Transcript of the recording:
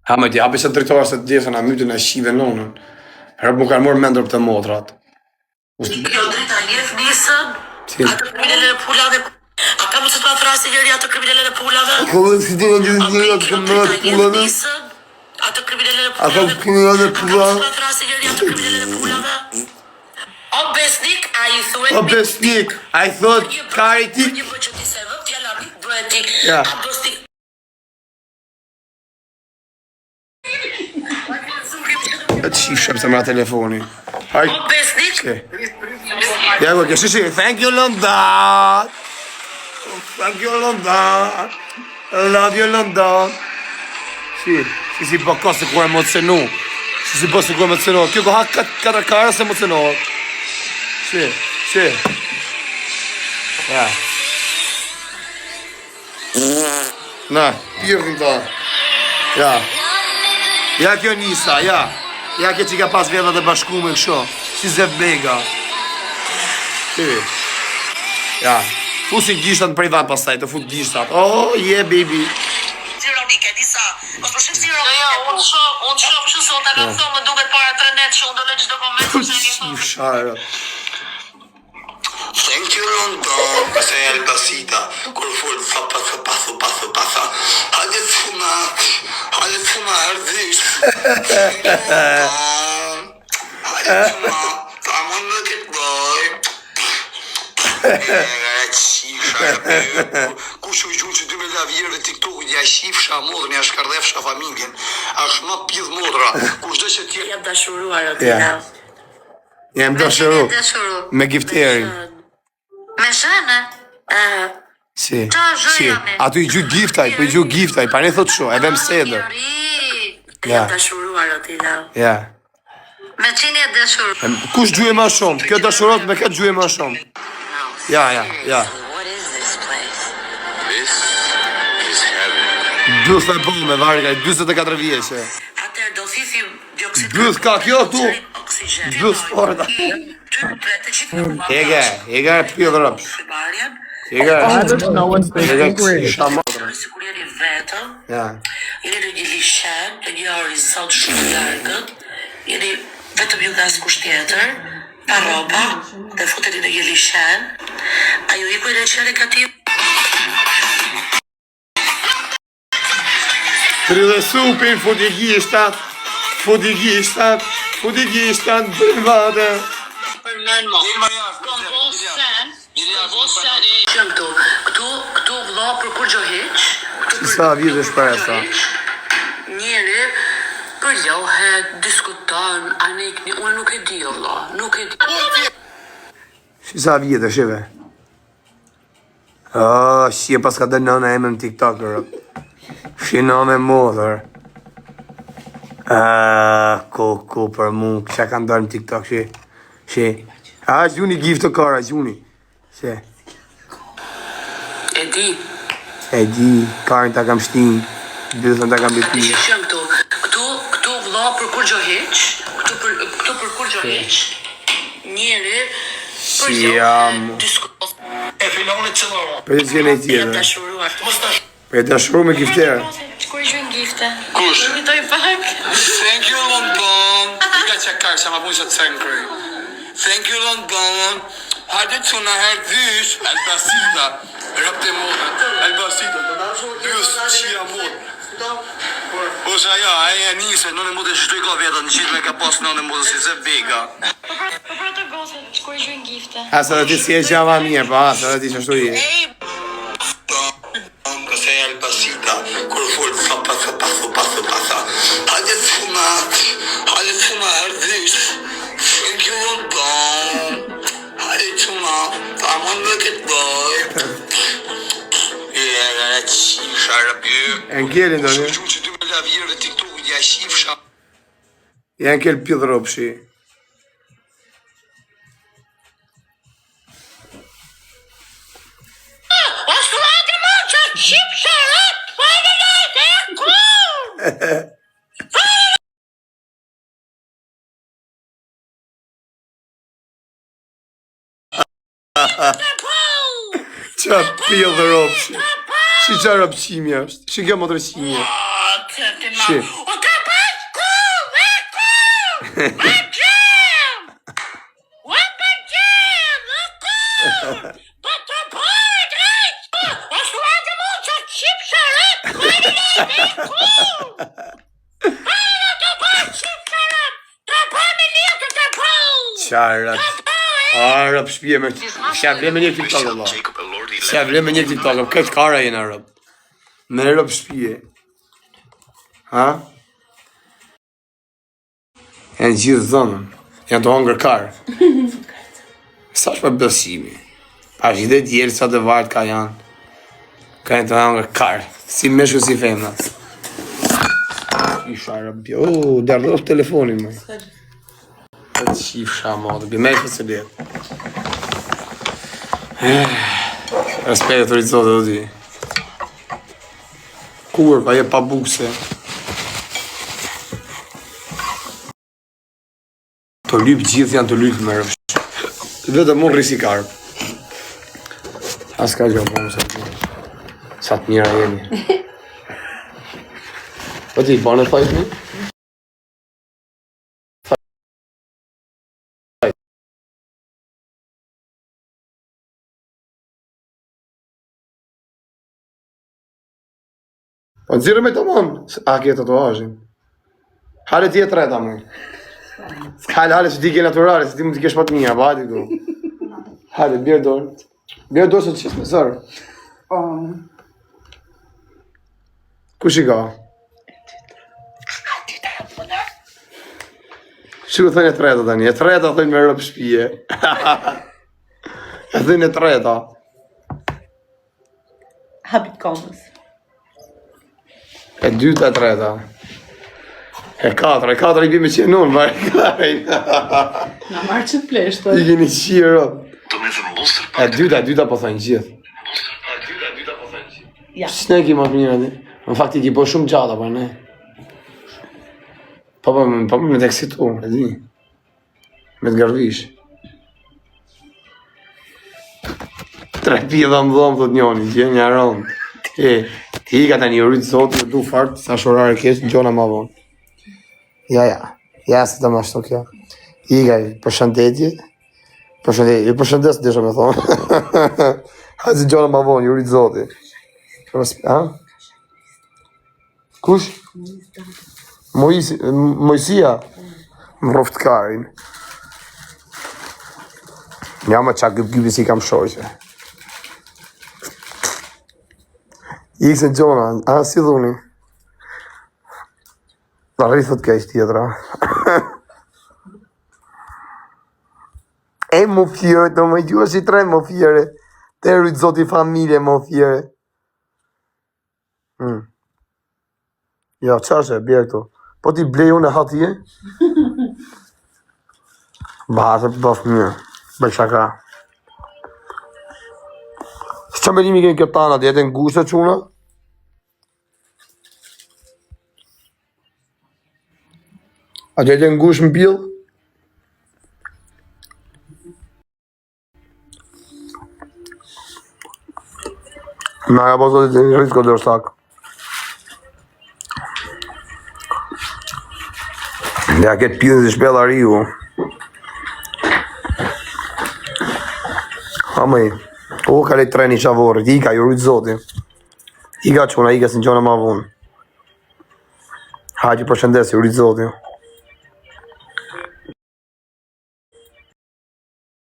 Ha me ti, api se drejtorë se të djesën a mytën e shive nonën. Herë mu kanë morë mendur për të motrat. Jo drejta, njef nisën, atë kriminele e pullave. A ka më të të atrasi njëri atë kriminele e pullave? Ko dhe si të njëri atë kriminele e pullave? Atë kriminele e A ka kriminele e pullave? A ka më të të atrasi njëri atë kriminele e pullave? O besnik, a i thuet... O besnik, a i thot kari tik? Një për që ti se vëm, tjela rik bëhet tik. Ja. A besnik... E të shifshem se mra telefoni. Haj. O besnik... Ja, go, kjo shishi. Thank you, London. Thank you, London. Love you, London. Si po ka se ku emocionu. Si po se ku emocionu. Kjo ko ha katër kara se emocionohet. Si. Ja. Na, pirën ta. Ja. Ja kjo Nisa, ja. Ja kjo që ka pas vjetat e bashkume kësho. Si Zef Bega. Ja. Fusin gjishtat në privat pastaj, të fut gjishtat. Oh, yeah, baby. Ironike, disa. Mos po shif si ironike. Jo, unë shoh kështu se unë ta kam thënë, më duket para 3 net që unë do lë çdo koment që ne kemi. Shara. Thank you, London. Questa è Albasita. Col full passa. Hadi fuma herdiş. Hadi fuma. Tamam look at boy. Kush u gjunë që 2000 vjerëve TikTok-ut ja shifsha modrën, ja shkardhefsha familjen. Ashtë ma pidh modra. Kush dhe që tjerë... Jam dashuruar atina. Jam dashuru. Me gifterin. Me shënë? Si. Atu i gjuh giftaj, po i gjuh giftaj, pa ne thot shu, edhe më sedër. Jam dashuruar atina. Ja. Me qini e dashuruar. Kush gjuhe ma shumë? Kjo dashurot me këtë gjuhe ma shumë. Ja. What is this place? This is heaven. Bëth e bëmë me varga, 24 vjeqe. Atër do thithim dioksid... Bëth ka kjo tu? Oksigen. Bëth sporta. Ega e pjodhë rëpsh. No one's being great. Sikur jeni vetëm, Ja. jeni në një lishen, në një horizont shumë largët, jeni vetëm ju nga askush tjetër, pa roba, dhe futeni në një lishen, a ju iku në qëre negativ? Prille supin, futi gishtat, bërvade. Përmen mo. Këtu vëlla për kur gjo heq, Sa vjetë është për e sa? njeri përjohet, diskuton, anikni, unë nuk e di vëlla, nuk e di. Sa vjetë është eve? Shqie pas ka dhe nëna e me në TikTok, Shqie nëna e modër. Ko për mu, kësha ka ndarë në TikTok, shqie. A, gjuni giftë të kara, gjuni. Shqie. E di, Karin ta kam shtin, dythën ta kam bepi. shën këtu vëlla për kur gjo heq, këtu për kur gjo heq, njeri Jam. përjohet, diskuton. E filonit që loro. Për e gjene i Jam tjetër. dashuruar. Për e dashuru me giftere. Kur gjën gifte? Kush? Invitoj pak. Thank you, London. Iga që karë, që ma bu që të cenkëri. Thank you, London. Hadi të në herdysh, Albasita. Rëpte modë, Albasita. Plus qia modë. Osha ja, e njëse, nëne modë e shtoj ka vjetët, në qitë me ka pas nëne modë si Zef Bega. Për të gosët, kur gjën gifte. Asa dhe ti si e gjava mirë, pa asa dhe ti që ashtu i e. Questa è Albasita. Col full passa. Hadi të fuma herdysh. Thank you, London. Hadi të fuma. Tamam look at boy. Ja, qifsha rëpjë. E në kjelin do një. Shumë që 2000 vjerëve TikTok-ut ja shifsha. Janë kjel pjodhë ropshi. Qa pjodhë ropshi. Si qa rëpqimi është. Shi kjo më të rëqimi. O, të Qarrat. Arab shpije me... Shja vle me një TikTok, Allah. Shja vle me një TikTok, këtë kara jenë Arab. Me Arab shpije. Ha? Janë gjithë zonën. Janë të hongër karë. Sa është për besimi? Pa është dhe djerë sa të vartë ka janë. Ka janë të hongër karë. Si meshku si femna. Isha Arab. Derdhës telefonin, mëj. Të shifësha modë, bëjmë e se dhe. Respekt të rrizote do t'i. Kur, ka je pa bukse. Të lypë gjithë janë të lypë me rëfsh. Vete mund rrisi karpë. As ka gjo, po më sa të mira. Sa të mira jemi. Po ti, banë e fajt një? Po nëzirë me të monë, a kje tatuajin. Hale ti e treta mëj. Hale që ti ke naturale, se ti më t'i kesh pa të mija, ba hajti këtu. Hale, bjerë dorë. Bjerë dorë se të qisë me sërë. Kush i ka? Shku thënë e treta tani, e treta thënë me rëpë shpije. E thënë e treta. Habit komës. E dyta e treta. E katra i bime që nunë, ma e kajnë. Na marrë që pleshtë. I keni qirë. E dyta po thënë gjithë. Ja. S'ne ki ma për njëra ti? Në fakt i ki po shumë gjata, pa ne. Pa me të eksitu, e di. Me të garvish. 3 pidha më dhëmë, thot njoni, që një aronë. Ti i ka të një rritë zotë, du fartë, sa shorare kesh, në gjona ma vonë. Ja, se të ma shto kjo. I ka përshëndetje. I përshëndes të desha me thonë. Hajtë si gjona ma vonë, një rritë zotë. Ha? Kush? Mojësia? Më roftë karin. Nja më qa gëpë si kam shojqe. Ikse gjona, a si dhuni? Da rrithët ka ishtë tjetra. E më fjërë, të më gjua si tre më fjërë. Te rritë zoti familje më fjërë. Ja, qashe, bjerë këto. Po ti blej unë e hatije? Bahasë për bëfë mirë. Bëj shaka. Së që merimi keni kjo tanat, jetë në gushtë të quna? A jetë në gushtë në bilë? Na ja po zotit në rritë këtë dërshtakë. Ja këtë pjënë si shpela riu. Amëj, ka lejtë treni qavorit, i ka ju rritë zotin. I ka quna, i ka si në qona ma vunë. Hajë përshëndesi, ju rritë zotin.